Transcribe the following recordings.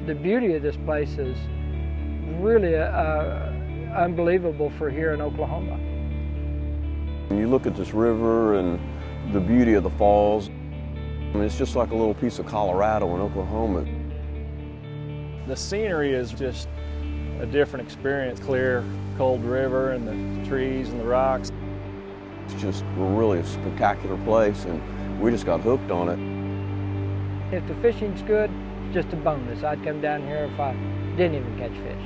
The beauty of this place is really unbelievable for here in Oklahoma. When you look at this river and the beauty of the falls, I mean, it's just like a little piece of Colorado in Oklahoma. The scenery is just a different experience. Clear, cold river and the trees and the rocks. It's just really a spectacular place, and we just got hooked on it. If the fishing's good, it's just a bonus. I'd come down here if I didn't even catch fish.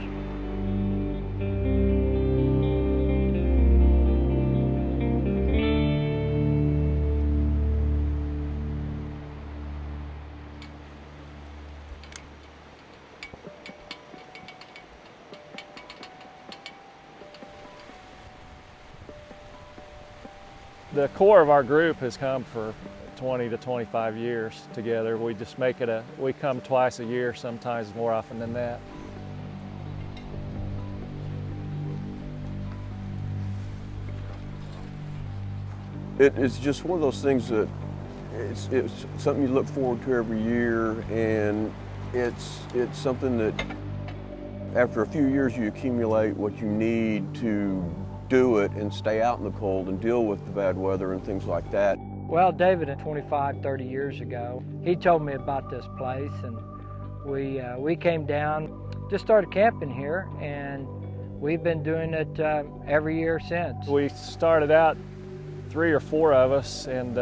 The core of our group has come for 20 to 25 years together. We just make it we come twice a year, sometimes more often than that. It's just one of those things that it's something you look forward to every year, and it's something that after a few years you accumulate what you need to do it and stay out in the cold and deal with the bad weather and things like that. Well, David, 25, 30 years ago, he told me about this place, and we came down, just started camping here, and we've been doing it every year since. We started out 3 or 4 of us, and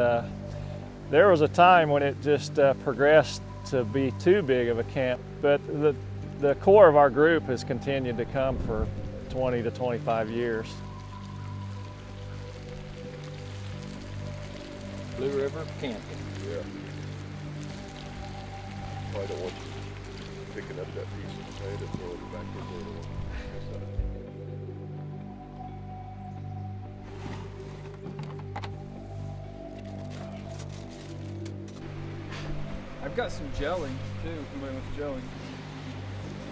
there was a time when it just progressed to be too big of a camp, but the core of our group has continued to come for 20 to 25 years. Blue River camping. Yeah. I don't want you picking up that piece of sand and throwing it back in there. I've got some jelly too, if anybody wants jelly.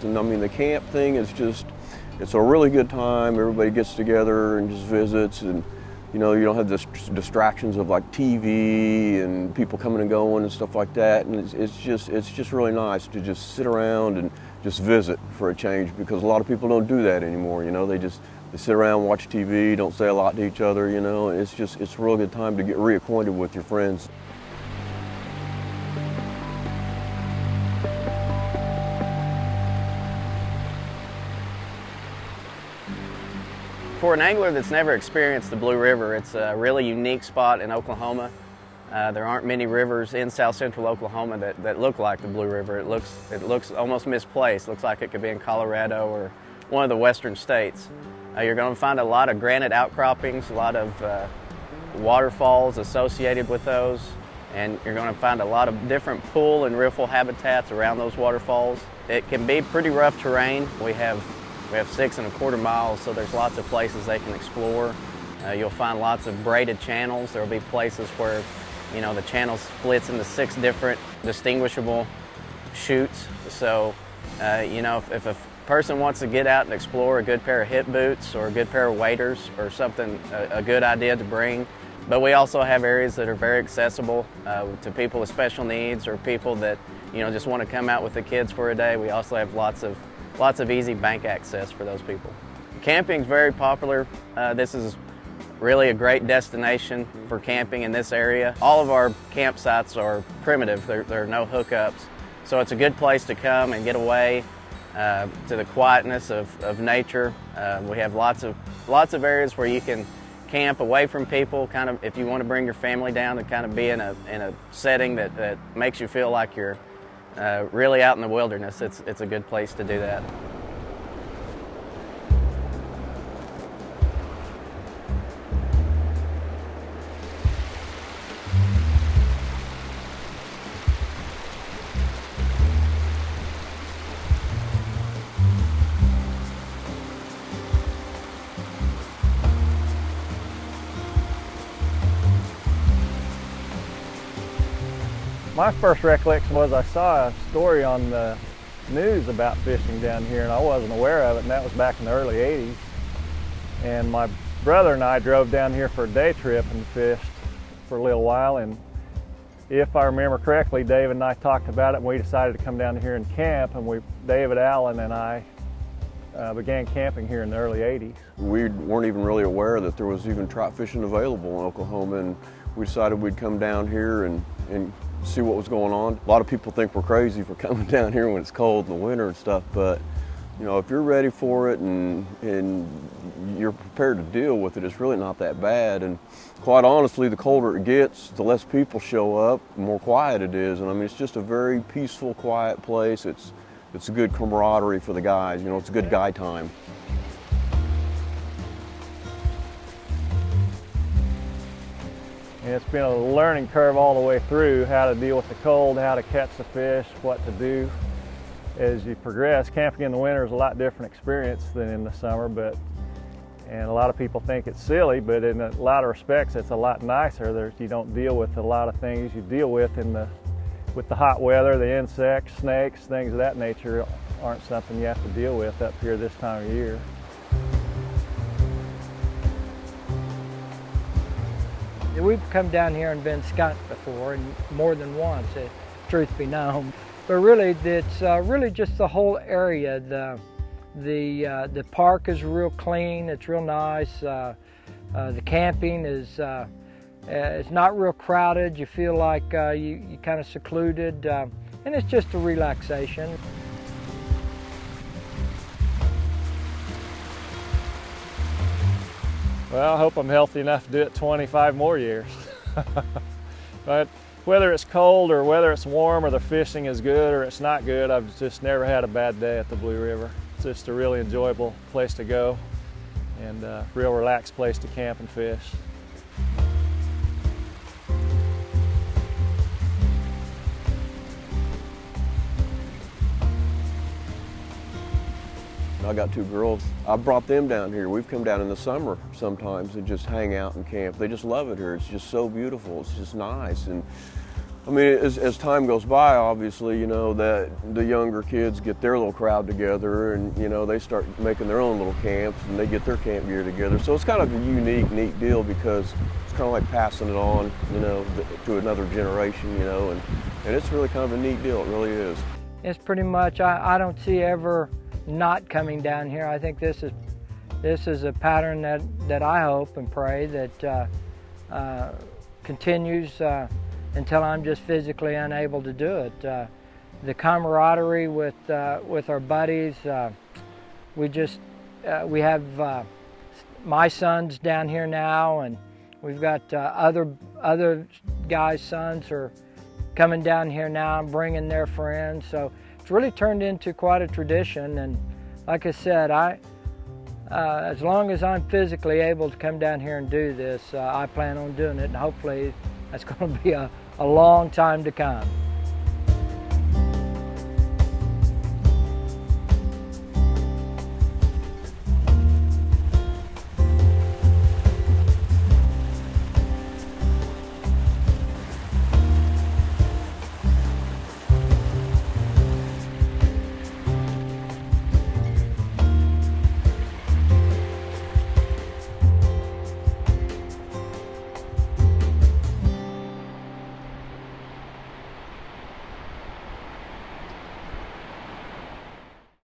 And I mean, the camp thing is just, it's a really good time. Everybody gets together and just visits, and you know, you don't have the distractions of like TV and people coming and going and stuff like that. And it's just really nice to just sit around and just visit for a change, because a lot of people don't do that anymore. You know, they sit around, watch TV, don't say a lot to each other. You know, it's a real good time to get reacquainted with your friends. For an angler that's never experienced the Blue River, it's a really unique spot in Oklahoma. There aren't many rivers in south central Oklahoma that look like the Blue River. It looks almost misplaced. Looks like it could be in Colorado or one of the western states. You're going to find a lot of granite outcroppings, a lot of waterfalls associated with those, and you're going to find a lot of different pool and riffle habitats around those waterfalls. It can be pretty rough terrain. We have 6 1/4 miles, so there's lots of places they can explore. You'll find lots of braided channels. There'll be places where, you know, the channel splits into 6 different distinguishable chutes. So, you know, if a person wants to get out and explore, a good pair of hip boots or a good pair of waders or something, a good idea to bring. But we also have areas that are very accessible to people with special needs or people that, you know, just want to come out with the kids for a day. We also have lots of easy bank access for those people. Camping's very popular. This is really a great destination for camping in this area. All of our campsites are primitive. There are no hookups. So it's a good place to come and get away to the quietness of nature. We have lots of areas where you can camp away from people, kind of if you want to bring your family down to kind of be in a setting that makes you feel like you're really out in the wilderness. It's a good place to do that. My first recollection was I saw a story on the news about fishing down here, and I wasn't aware of it, and that was back in the early 80s. And my brother and I drove down here for a day trip and fished for a little while, and if I remember correctly, David and I talked about it and we decided to come down here and camp, and David Allen and I began camping here in the early 80s. We weren't even really aware that there was even trout fishing available in Oklahoma, and we decided we'd come down here and see what was going on. A lot of people think we're crazy for coming down here when it's cold in the winter and stuff, but you know, if you're ready for it and you're prepared to deal with it, it's really not that bad. And quite honestly, the colder it gets, the less people show up, the more quiet it is. And I mean, it's just a very peaceful, quiet place. It's a good camaraderie for the guys. You know, it's a good guy time. And it's been a learning curve all the way through, how to deal with the cold, how to catch the fish, what to do. As you progress, camping in the winter is a lot different experience than in the summer, and a lot of people think it's silly, but in a lot of respects it's a lot nicer. You don't deal with a lot of things you deal with with the hot weather. The insects, snakes, things of that nature aren't something you have to deal with up here this time of year. We've come down here and been skunked before, and more than once, truth be known. But really, it's really just the whole area. The park is real clean. It's real nice. The camping is it's not real crowded. You feel like you kind of secluded, and it's just a relaxation. Well, I hope I'm healthy enough to do it 25 more years. But whether it's cold or whether it's warm or the fishing is good or it's not good, I've just never had a bad day at the Blue River. It's just a really enjoyable place to go and a real relaxed place to camp and fish. I got two girls. I brought them down here. We've come down in the summer sometimes and just hang out and camp. They just love it here. It's just so beautiful. It's just nice. And I mean, as time goes by, obviously, you know, that the younger kids get their little crowd together and, you know, they start making their own little camps and they get their camp gear together. So it's kind of a unique, neat deal because it's kind of like passing it on, you know, to another generation, you know, and it's really kind of a neat deal. It really is. It's pretty much, I don't see ever not coming down here. I think this is a pattern that I hope and pray that continues until I'm just physically unable to do it. The camaraderie with our buddies. We have my sons down here now, and we've got other guys' sons are coming down here now and bringing their friends. So it's really turned into quite a tradition, and like I said, as long as I'm physically able to come down here and do this, I plan on doing it, and hopefully that's going to be a long time to come.